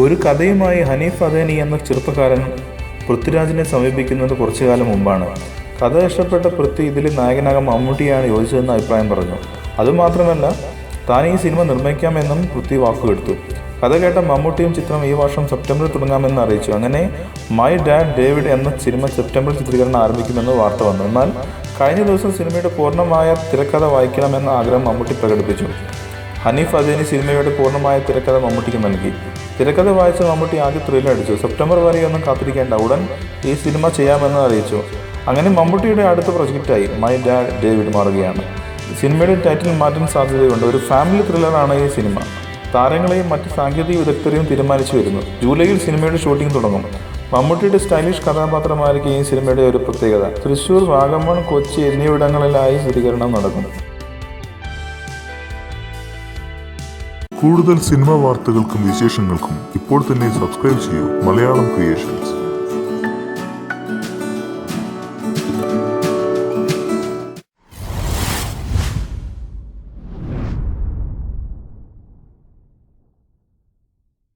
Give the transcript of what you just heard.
ഒരു കഥയുമായി ഹനീഫ് അദേനി എന്ന ചെറുപ്പക്കാരൻ പൃഥ്വിരാജിനെ സമീപിക്കുന്നത് കുറച്ചുകാലം മുമ്പാണ്. കഥ ഇഷ്ടപ്പെട്ട പൃഥ്വി ഇതിൽ നായകനാകാൻ മമ്മൂട്ടിയാണ് യോജിച്ചതെന്ന് അഭിപ്രായം പറഞ്ഞു. അതുമാത്രമല്ല, താൻ ഈ സിനിമ നിർമ്മിക്കാമെന്നും പൃഥ്വി വാക്കുകൊടുത്തു. കഥ കേട്ട മമ്മൂട്ടിയും ചിത്രം ഈ വർഷം സെപ്റ്റംബറിൽ തുടങ്ങാമെന്ന് അറിയിച്ചു. അങ്ങനെ മൈ ഡാഡ് ഡേവിഡ് എന്ന സിനിമ സെപ്റ്റംബറിൽ ചിത്രീകരണം ആരംഭിക്കുമെന്ന് വാർത്ത വന്നു. എന്നാൽ കഴിഞ്ഞ ദിവസം സിനിമയുടെ പൂർണ്ണമായ തിരക്കഥ വായിക്കണമെന്ന ആഗ്രഹം മമ്മൂട്ടി പ്രകടിപ്പിച്ചു. ഹനീഫ് അദേനി സിനിമയുടെ പൂർണ്ണമായ തിരക്കഥ മമ്മൂട്ടിക്ക് നൽകി. തിരക്കഥ വായിച്ച മമ്മൂട്ടി ആദ്യ ത്രില്ലടിച്ചു. സെപ്റ്റംബർ വരെയൊന്നും കാത്തിരിക്കേണ്ട, ഉടൻ ഈ സിനിമ ചെയ്യാമെന്ന് അറിയിച്ചു. അങ്ങനെ മമ്മൂട്ടിയുടെ അടുത്ത പ്രൊജക്റ്റായി മൈ ഡാഡ് ഡേവിഡ് മാറുകയാണ്. സിനിമയുടെ ടൈറ്റിൽ മാറ്റാൻ സാധ്യതയുണ്ട്. ഒരു ഫാമിലി ത്രില്ലറാണ് ഈ സിനിമ. താരങ്ങളെയും മറ്റ് സാങ്കേതിക വിദഗ്ധരെയും തീരുമാനിച്ചു വരുന്നു. ജൂലൈയിൽ സിനിമയുടെ ഷൂട്ടിംഗ് തുടങ്ങും. മമ്മൂട്ടിയുടെ സ്റ്റൈലിഷ് കഥാപാത്രമായിരിക്കും ഈ സിനിമയുടെ ഒരു പ്രത്യേകത. തൃശ്ശൂർ, വാഗമൺ, കൊച്ചി എന്നിവിടങ്ങളിലായി ചിത്രീകരണം നടക്കും. കൂടുതൽ സിനിമാ വാർത്തകൾക്കും വിശേഷങ്ങൾക്കും ഇപ്പോൾ തന്നെ സബ്സ്ക്രൈബ് ചെയ്യൂ മലയാളം ക്രിയേഷൻസ്.